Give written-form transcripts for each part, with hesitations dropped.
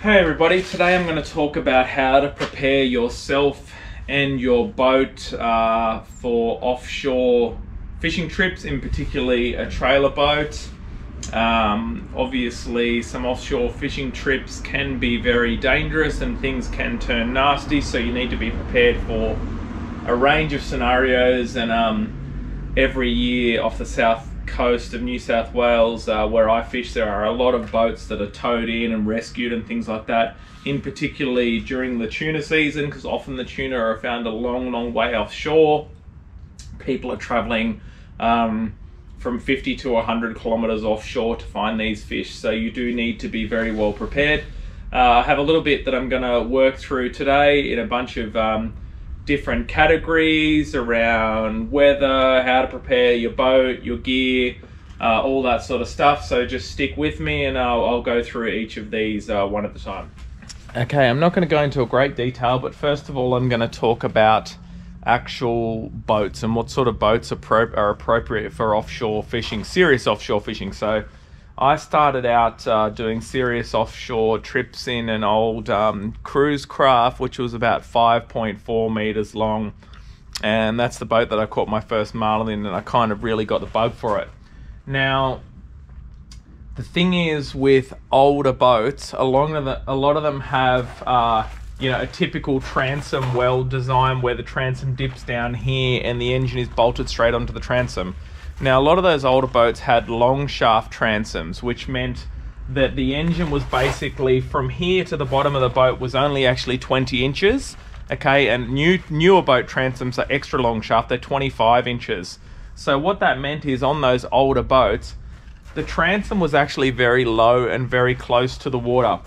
Hey everybody, today I'm going to talk about how to prepare yourself and your boat for offshore fishing trips, in particularly a trailer boat. Obviously some offshore fishing trips can be very dangerous and things can turn nasty, so you need to be prepared for a range of scenarios. And every year off the south coast of New South Wales, where I fish, there are a lot of boats that are towed in and rescued and things like that, in particularly during the tuna season, because often the tuna are found a long way offshore. People are traveling from 50 to 100 kilometers offshore to find these fish, so you do need to be very well prepared. I have a little bit that I'm going to work through today in a bunch of different categories around weather, how to prepare your boat, your gear, all that sort of stuff. So just stick with me and I'll go through each of these one at a time. Okay, I'm not going to go into a great detail, but first of all I'm going to talk about actual boats and what sort of boats are appropriate for offshore fishing, serious offshore fishing. So I started out doing serious offshore trips in an old cruise craft, which was about 5.4 meters long. And that's the boat that I caught my first marlin in, and I kind of really got the bug for it. Now, the thing is with older boats, a lot of them have a typical transom well design where the transom dips down here and the engine is bolted straight onto the transom. Now, a lot of those older boats had long shaft transoms, which meant that the engine was basically from here to the bottom of the boat was only actually 20 inches, okay? And newer boat transoms are extra long shaft, they're 25 inches. So what that meant is on those older boats, the transom was actually very low and very close to the water,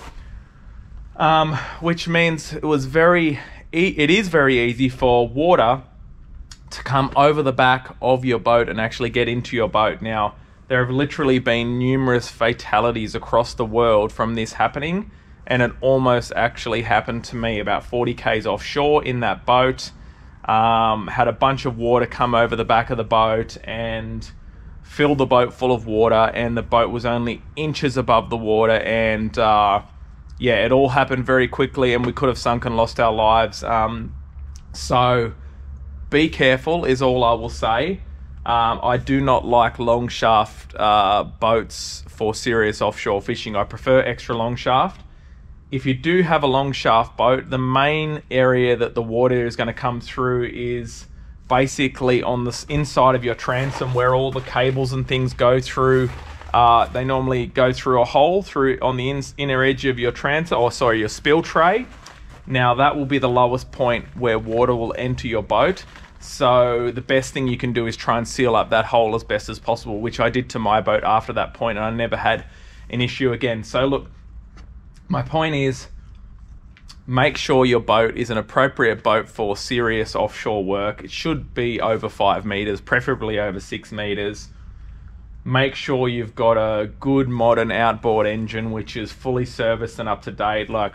which means it is very easy for water to come over the back of your boat and actually get into your boat. Now, there have literally been numerous fatalities across the world from this happening, and it almost actually happened to me about 40 k's offshore in that boat. Had a bunch of water come over the back of the boat and filled the boat full of water, and the boat was only inches above the water, and it all happened very quickly and we could have sunk and lost our lives. So be careful is all I will say. I do not like long shaft boats for serious offshore fishing. I prefer extra long shaft. If you do have a long shaft boat, the main area that the water is going to come through is basically on the inside of your transom, where all the cables and things go through. They normally go through a hole on the inner edge of your transom, your spill tray. Now that will be the lowest point where water will enter your boat. So the best thing you can do is try and seal up that hole as best as possible, which I did to my boat after that point, and I never had an issue again. So look, my point is, make sure your boat is an appropriate boat for serious offshore work. It should be over 5 meters, preferably over 6 meters. Make sure you've got a good modern outboard engine, which is fully serviced and up to date. Like,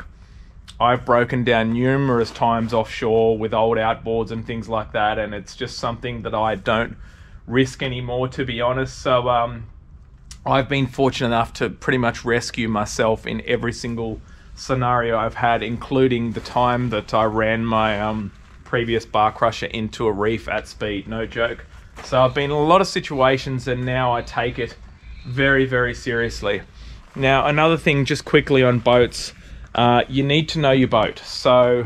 I've broken down numerous times offshore with old outboards and things like that, and it's just something that I don't risk anymore, to be honest. So I've been fortunate enough to pretty much rescue myself in every single scenario I've had, including the time that I ran my previous barcrusher into a reef at speed, no joke. So I've been in a lot of situations, and now I take it very seriously. Now, another thing just quickly on boats, you need to know your boat. So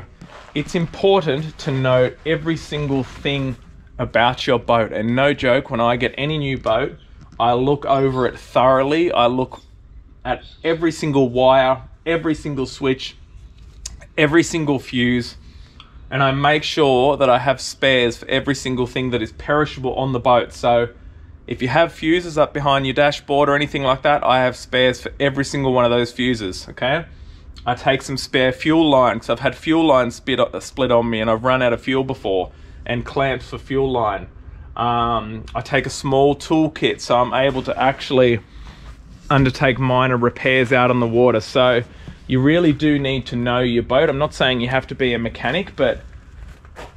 it's important to know every single thing about your boat. And no joke, when I get any new boat, I look over it thoroughly. I look at every single wire, every single switch, every single fuse, and I make sure that I have spares for every single thing that is perishable on the boat. So if you have fuses up behind your dashboard or anything like that, I have spares for every single one of those fuses, okay? I take some spare fuel line, because I've had fuel lines split on me and I've run out of fuel before, and clamps for fuel line. I take a small toolkit, so I'm able to actually undertake minor repairs out on the water. So you really do need to know your boat. I'm not saying you have to be a mechanic, but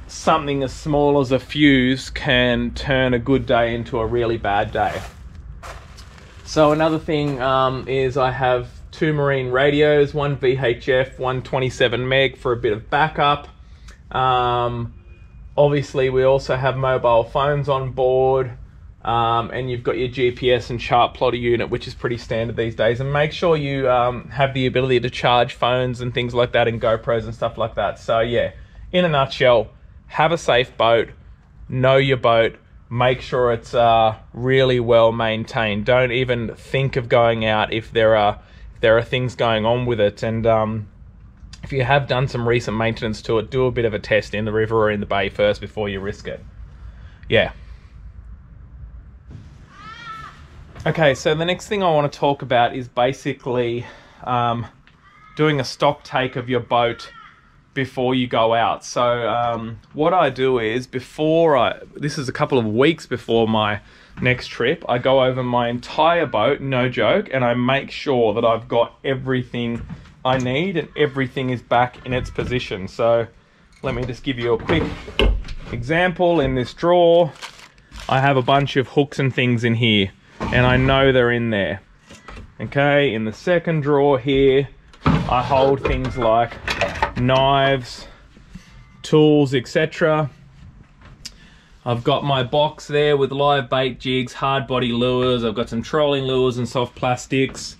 something as small as a fuse can turn a good day into a really bad day. So another thing is I have 2 marine radios, 1 VHF, 1 27 meg for a bit of backup. Obviously we also have mobile phones on board, and you've got your GPS and chart plotter unit, which is pretty standard these days. And make sure you have the ability to charge phones and things like that, and GoPros and stuff like that. So yeah, in a nutshell, have a safe boat, know your boat, make sure it's really well maintained. Don't even think of going out if there are things going on with it. And if you have done some recent maintenance to it, do a bit of a test in the river or in the bay first before you risk it. Yeah. Okay, so the next thing I want to talk about is basically doing a stock take of your boat before you go out. So what I do is, this is a couple of weeks before my next trip, I go over my entire boat, no joke, and I make sure that I've got everything I need and everything is back in its position. So let me just give you a quick example. In this drawer, I have a bunch of hooks and things in here, and I know they're in there. Okay, in the second drawer here, I hold things like knives, tools, etc. I've got my box there with live bait jigs, hard body lures. I've got some trolling lures and soft plastics.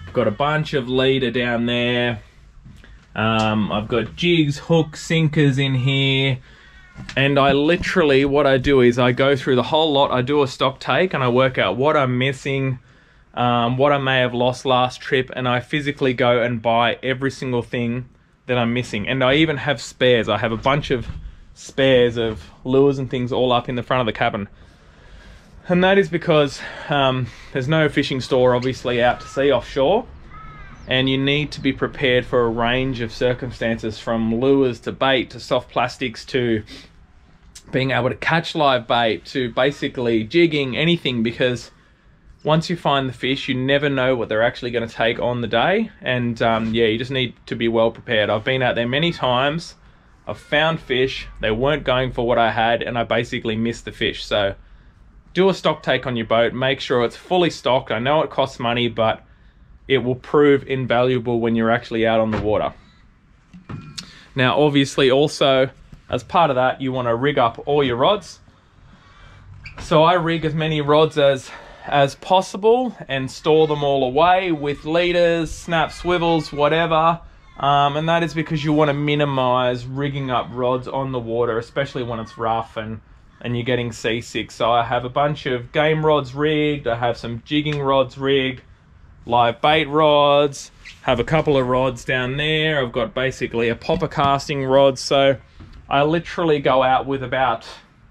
I've got a bunch of leader down there. I've got jigs, hooks, sinkers in here. And I literally, what I do is I go through the whole lot. I do a stock take and I work out what I'm missing, what I may have lost last trip, and I physically go and buy every single thing that I'm missing. And I even have spares. I have a bunch of spares of lures and things all up in the front of the cabin. And that is because there's no fishing store obviously out to sea offshore, and you need to be prepared for a range of circumstances, from lures to bait to soft plastics to being able to catch live bait to basically jigging, anything, because once you find the fish, you never know what they're actually going to take on the day. And yeah, you just need to be well prepared. I've been out there many times. I've found fish, they weren't going for what I had, and I basically missed the fish. So do a stock take on your boat, make sure it's fully stocked. I know it costs money, but it will prove invaluable when you're actually out on the water. Now, obviously also, as part of that, you want to rig up all your rods. So I rig as many rods as possible and store them all away with leaders, snap swivels, whatever. And that is because you want to minimize rigging up rods on the water, especially when it's rough and you're getting seasick. So I have a bunch of game rods rigged, I have some jigging rods rigged, live bait rods, have a couple of rods down there. I've got basically a popper casting rod. So I literally go out with about,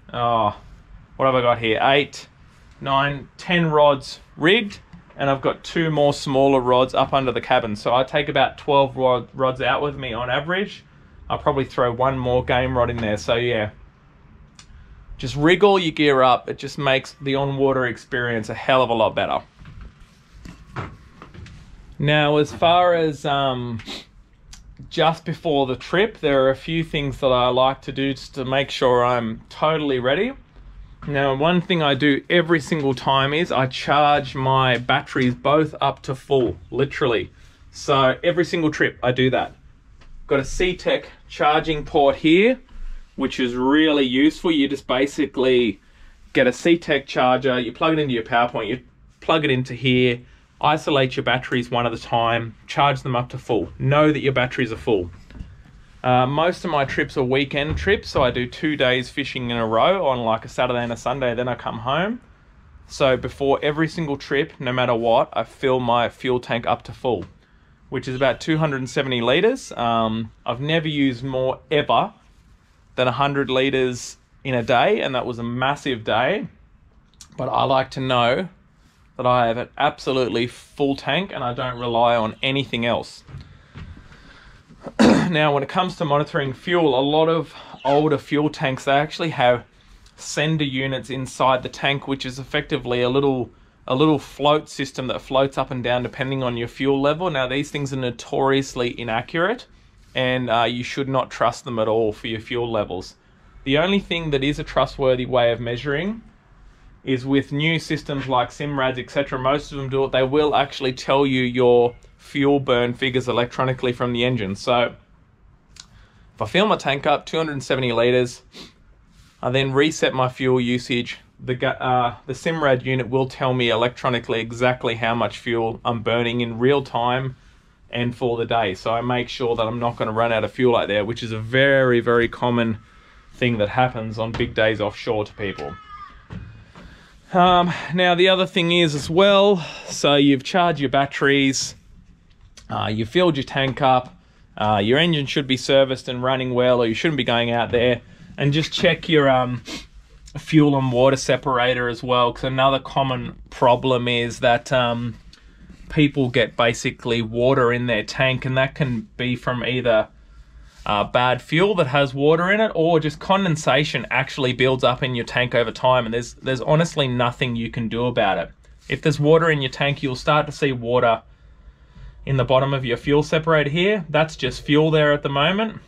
what have I got here? 8, 9, 10 rods rigged, and I've got 2 more smaller rods up under the cabin. So I take about 12 rods out with me on average. I'll probably throw 1 more game rod in there. So yeah, just rig all your gear up. It just makes the on-water experience a hell of a lot better. Now, as far as just before the trip, there are a few things that I like to do just to make sure I'm totally ready. Now, one thing I do every single time is I charge my batteries both up to full, literally. So every single trip I do that. Got a C-Tech charging port here, which is really useful. You just basically get a C-Tech charger, you plug it into your power point, you plug it into here, isolate your batteries one at a time, charge them up to full. Know that your batteries are full. Most of my trips are weekend trips, so I do 2 days fishing in a row on like a Saturday and a Sunday, then I come home. So before every single trip, no matter what, I fill my fuel tank up to full, which is about 270 litres. I've never used more ever than 100 litres in a day, and that was a massive day. But I like to know that I have an absolutely full tank and I don't rely on anything else. Now, when it comes to monitoring fuel, a lot of older fuel tanks, they actually have sender units inside the tank, which is effectively a little float system that floats up and down depending on your fuel level. Now, these things are notoriously inaccurate, and you should not trust them at all for your fuel levels. The only thing that is a trustworthy way of measuring is with new systems like Simrads, etc. Most of them do it. They will actually tell you your fuel burn figures electronically from the engine. So if I fill my tank up 270 litres, I then reset my fuel usage, the Simrad unit will tell me electronically exactly how much fuel I'm burning in real time and for the day. So I make sure that I'm not going to run out of fuel out there, which is a very, very common thing that happens on big days offshore to people. Now the other thing is as well, so you've charged your batteries, you filled your tank up, your engine should be serviced and running well, or you shouldn't be going out there. And just check your fuel and water separator as well, because another common problem is that people get basically water in their tank, and that can be from either bad fuel that has water in it, or just condensation actually builds up in your tank over time, and there's honestly nothing you can do about it. If there's water in your tank, you'll start to see water in the bottom of your fuel separator here. That's just fuel there at the moment.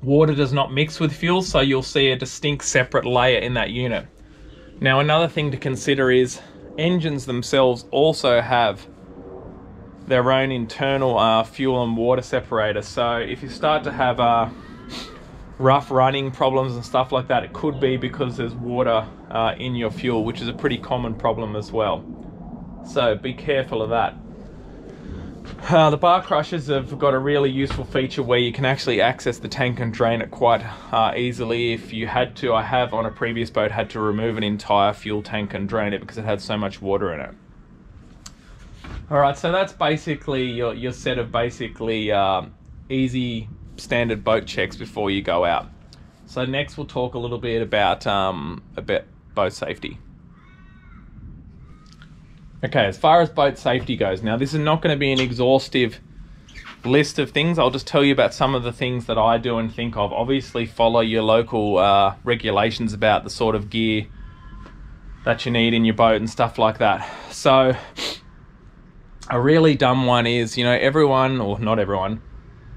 Water does not mix with fuel, so you'll see a distinct separate layer in that unit. Now another thing to consider is engines themselves also have their own internal fuel and water separator. So if you start to have rough running problems and stuff like that, it could be because there's water in your fuel, which is a pretty common problem as well. So be careful of that. The bar crushers have got a really useful feature where you can actually access the tank and drain it quite easily if you had to. I have on a previous boat had to remove an entire fuel tank and drain it because it had so much water in it. Alright, so that's basically your set of basically easy standard boat checks before you go out. So next we'll talk a little bit about boat safety. Okay, as far as boat safety goes, now this is not going to be an exhaustive list of things. I'll just tell you about some of the things that I do and think of. Obviously follow your local regulations about the sort of gear that you need in your boat and stuff like that. So a really dumb one is, you know, everyone, or not everyone,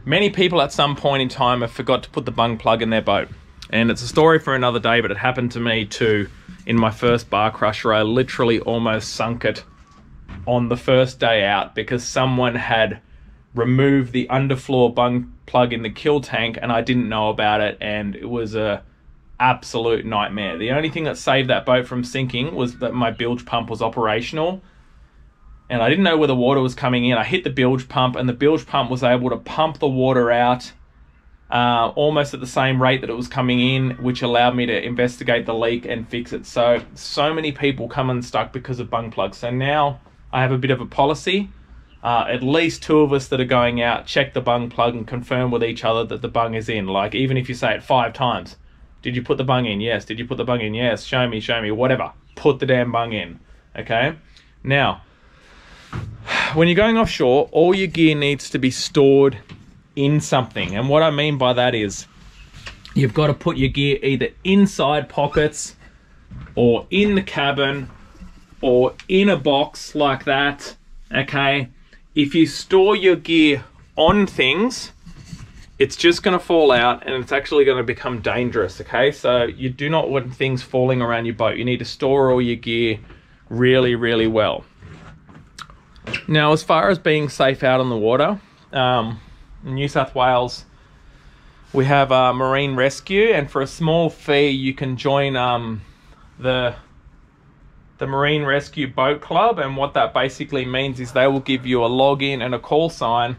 many people at some point in time have forgot to put the bung plug in their boat. And it's a story for another day, but it happened to me too. In my first bar crusher, I literally almost sunk it on the first day out because someone had removed the underfloor bung plug in the kill tank and I didn't know about it, and it was a absolute nightmare. The only thing that saved that boat from sinking was that my bilge pump was operational, and I didn't know where the water was coming in. I hit the bilge pump, and the bilge pump was able to pump the water out almost at the same rate that it was coming in, which allowed me to investigate the leak and fix it. So many people come unstuck because of bung plugs. So now I have a bit of a policy. At least 2 of us that are going out check the bung plug and confirm with each other that the bung is in. Like, even if you say it 5 times, did you put the bung in? Yes. Did you put the bung in? Yes. Show me, whatever. Put the damn bung in. Okay? Now, when you're going offshore, all your gear needs to be stored in something. And what I mean by that is you've got to put your gear either inside pockets or in the cabin or in a box like that. Okay? If you store your gear on things, it's just going to fall out and it's actually going to become dangerous. Okay? So you do not want things falling around your boat. You need to store all your gear really, really well. Now, as far as being safe out on the water, in New South Wales, we have Marine Rescue, and for a small fee, you can join the Marine Rescue Boat Club. And what that basically means is they will give you a login and a call sign,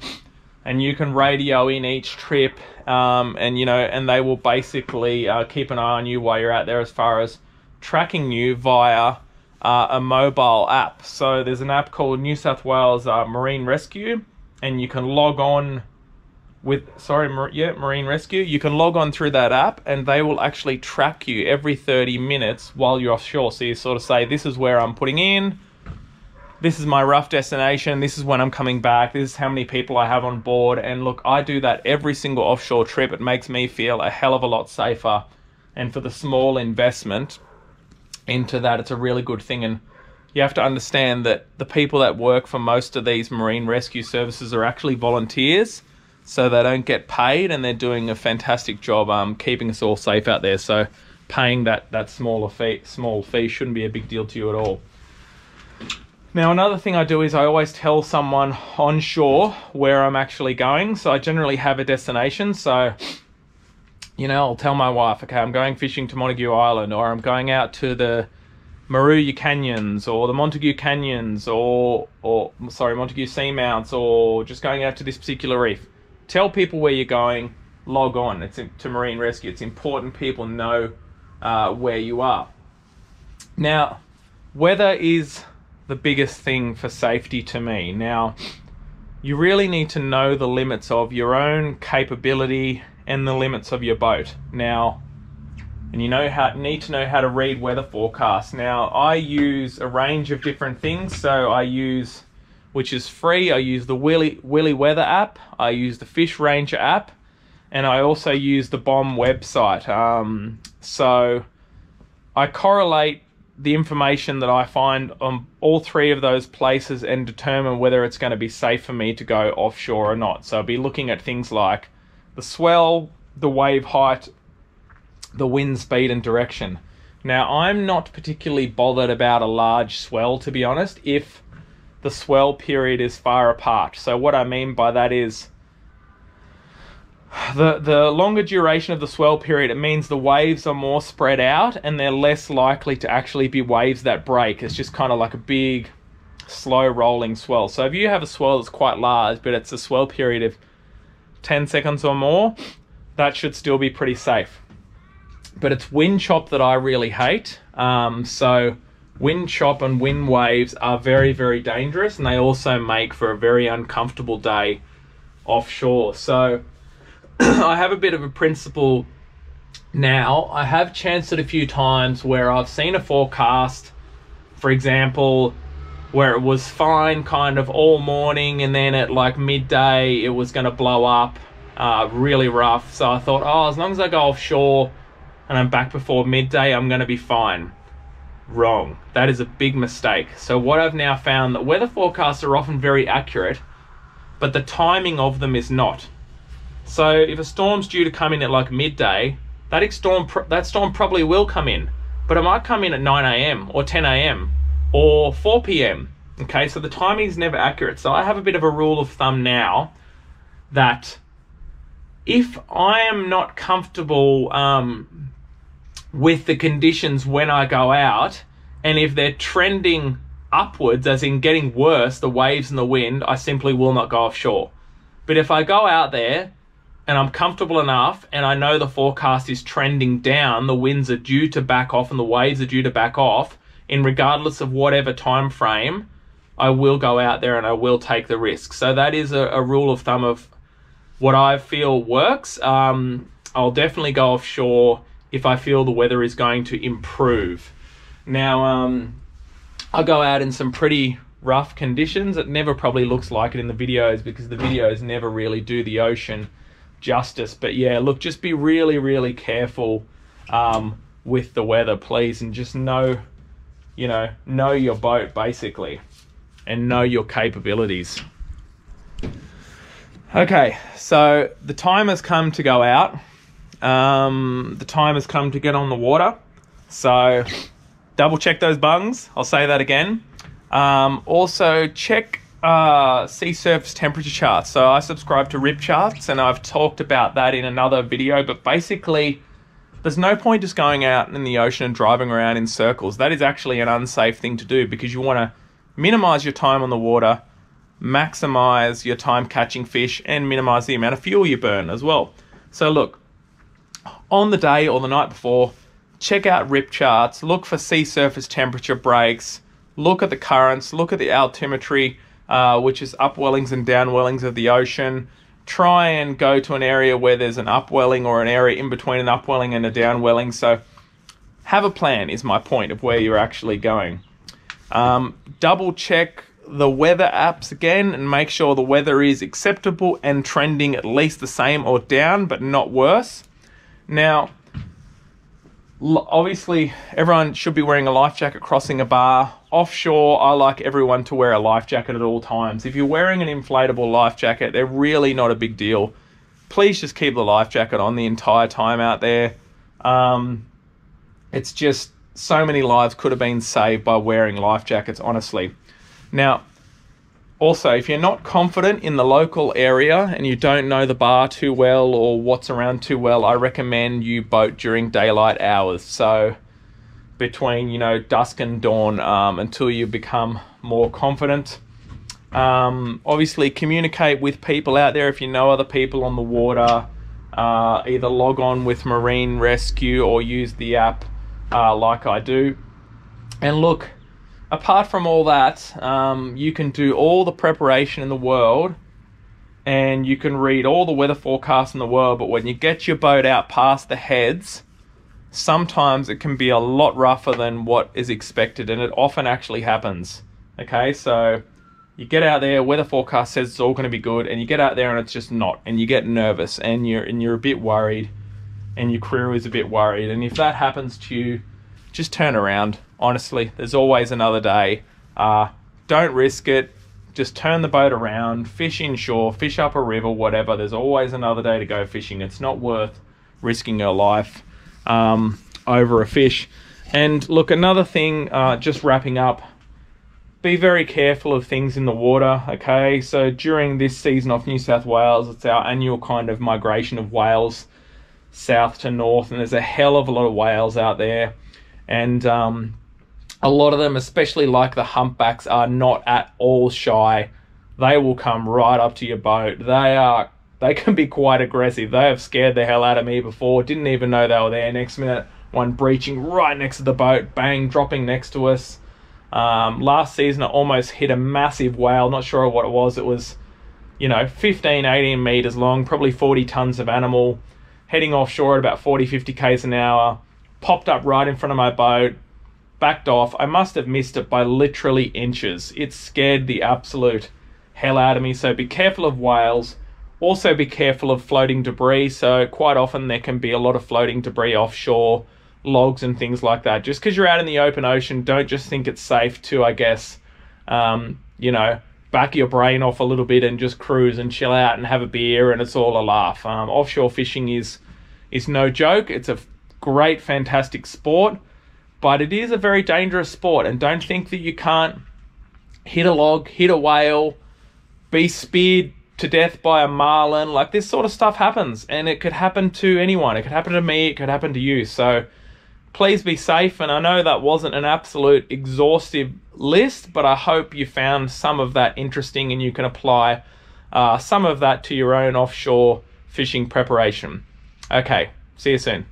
and you can radio in each trip, and they will basically keep an eye on you while you're out there as far as tracking you via a mobile app. So there's an app called New South Wales Marine Rescue, and you can log on with, Marine Rescue. You can log on through that app and they will actually track you every 30 minutes while you're offshore. So you sort of say, this is where I'm putting in, this is my rough destination, this is when I'm coming back, this is how many people I have on board. And look, I do that every single offshore trip. It makes me feel a hell of a lot safer, and for the small investment into that, it's a really good thing. And you have to understand that the people that work for most of these marine rescue services are actually volunteers, so they don't get paid, and they're doing a fantastic job keeping us all safe out there. So paying that small fee shouldn't be a big deal to you at all. Now, another thing I do is I always tell someone on shore where I'm actually going. So I generally have a destination. So, you know, I'll tell my wife, okay, I'm going fishing to Montague Island, or I'm going out to the Maruya Canyons, or the Montague Canyons, or Montague Seamounts, or just going out to this particular reef. Tell people where you're going, log on. It's to Marine Rescue. It's important people know where you are. Now, weather is the biggest thing for safety to me. Now, you really need to know the limits of your own capability and the limits of your boat. Now, and you need to know how to read weather forecasts. Now, I use a range of different things. So I use, which is free, I use the Willy Weather app, I use the Fish Ranger app, and I also use the BOM website. So I correlate the information that I find on all three of those places and determine whether it's going to be safe for me to go offshore or not. So I'll be looking at things like the swell, the wave height, the wind speed and direction. Now, I'm not particularly bothered about a large swell, to be honest, if the swell period is far apart. So what I mean by that is the longer duration of the swell period, it means the waves are more spread out and they're less likely to actually be waves that break. It's just kind of like a big, slow rolling swell. So if you have a swell that's quite large, but it's a swell period of 10 seconds or more, that should still be pretty safe. But it's wind chop that I really hate. So wind chop and wind waves are very, very dangerous, and they also make for a very uncomfortable day offshore. So I have a bit of a principle now. I have chanced it a few times where I've seen a forecast, for example, where it was fine kind of all morning, and then at like midday it was going to blow up really rough. So I thought, oh, as long as I go offshore and I'm back before midday, I'm going to be fine. Wrong. That is a big mistake. So what I've now found, that weather forecasts are often very accurate, but the timing of them is not. So if a storm's due to come in at like midday, that storm probably will come in, but it might come in at 9 a.m. or 10 a.m. or 4 p.m. Okay, so the timing is never accurate. So I have a bit of a rule of thumb now that if I am not comfortable with the conditions when I go out, and if they're trending upwards, as in getting worse, the waves and the wind, I simply will not go offshore. But if I go out there and I'm comfortable enough and I know the forecast is trending down, the winds are due to back off and the waves are due to back off, in regardless of whatever time frame, I will go out there and I will take the risk. So that is a rule of thumb of what I feel works. I'll definitely go offshore if I feel the weather is going to improve. Now, I'll go out in some pretty rough conditions. It never probably looks like it in the videos because the videos never really do the ocean justice. But yeah, look, just be really, really careful with the weather, please, and just know your boat basically, and know your capabilities. Okay, so the time has come to go out. The time has come to get on the water. So double check those bungs. I'll say that again. Also check sea surface temperature charts. So I subscribe to RIP charts, and I've talked about that in another video, but basically there's no point just going out in the ocean and driving around in circles. That is actually an unsafe thing to do, because you want to minimize your time on the water, maximize your time catching fish, and minimize the amount of fuel you burn as well. So look, on the day or the night before, check out RIP charts, look for sea surface temperature breaks, look at the currents, look at the altimetry, which is upwellings and downwellings of the ocean. Try and go to an area where there's an upwelling or an area in between an upwelling and a downwelling. So have a plan is my point of where you're actually going. Double check the weather apps again and make sure the weather is acceptable and trending at least the same or down, but not worse. Now, obviously everyone should be wearing a life jacket crossing a bar. Offshore, I like everyone to wear a life jacket at all times. If you're wearing an inflatable life jacket, they're really not a big deal. Please just keep the life jacket on the entire time out there. It's just so many lives could have been saved by wearing life jackets, honestly. Now, also, if you're not confident in the local area and you don't know the bar too well or what's around too well, I recommend you boat during daylight hours. So between, you know, dusk and dawn, until you become more confident. Obviously communicate with people out there. If you know other people on the water, either log on with Marine Rescue or use the app like I do. And look, apart from all that, you can do all the preparation in the world and you can read all the weather forecasts in the world, but when you get your boat out past the heads, sometimes it can be a lot rougher than what is expected, and it often actually happens. Okay, so you get out there, weather forecast says it's all going to be good, and you get out there and it's just not, and you get nervous and you're a bit worried, and your crew is a bit worried. And if that happens to you, just turn around. Honestly, there's always another day. Don't risk it. Just turn the boat around, fish inshore, fish up a river, whatever. There's always another day to go fishing. It's not worth risking your life over a fish. And look, another thing, just wrapping up, be very careful of things in the water. Okay, so during this season off New South Wales, it's our annual kind of migration of whales south to north, and there's a hell of a lot of whales out there, and a lot of them, especially like the humpbacks, are not at all shy. They will come right up to your boat. They can be quite aggressive. They have scared the hell out of me before. Didn't even know they were there. Next minute, one breaching right next to the boat, bang, dropping next to us. Last season, I almost hit a massive whale. Not sure what it was. It was, you know, 15, 18 meters long, probably 40 tons of animal, heading offshore at about 40, 50 k's an hour. Popped up right in front of my boat, backed off. I must have missed it by literally inches. It scared the absolute hell out of me. So be careful of whales. Also be careful of floating debris. So quite often there can be a lot of floating debris offshore, logs and things like that. Just because you're out in the open ocean, don't just think it's safe to, I guess, you know, back your brain off a little bit and just cruise and chill out and have a beer and it's all a laugh. Offshore fishing is no joke. It's a great, fantastic sport, but it is a very dangerous sport. And don't think that you can't hit a log, hit a whale, be speared to death by a marlin. Like, this sort of stuff happens, and it could happen to anyone. It could happen to me, it could happen to you. So please be safe. And I know that wasn't an absolute exhaustive list, but I hope you found some of that interesting and you can apply some of that to your own offshore fishing preparation. Okay, see you soon.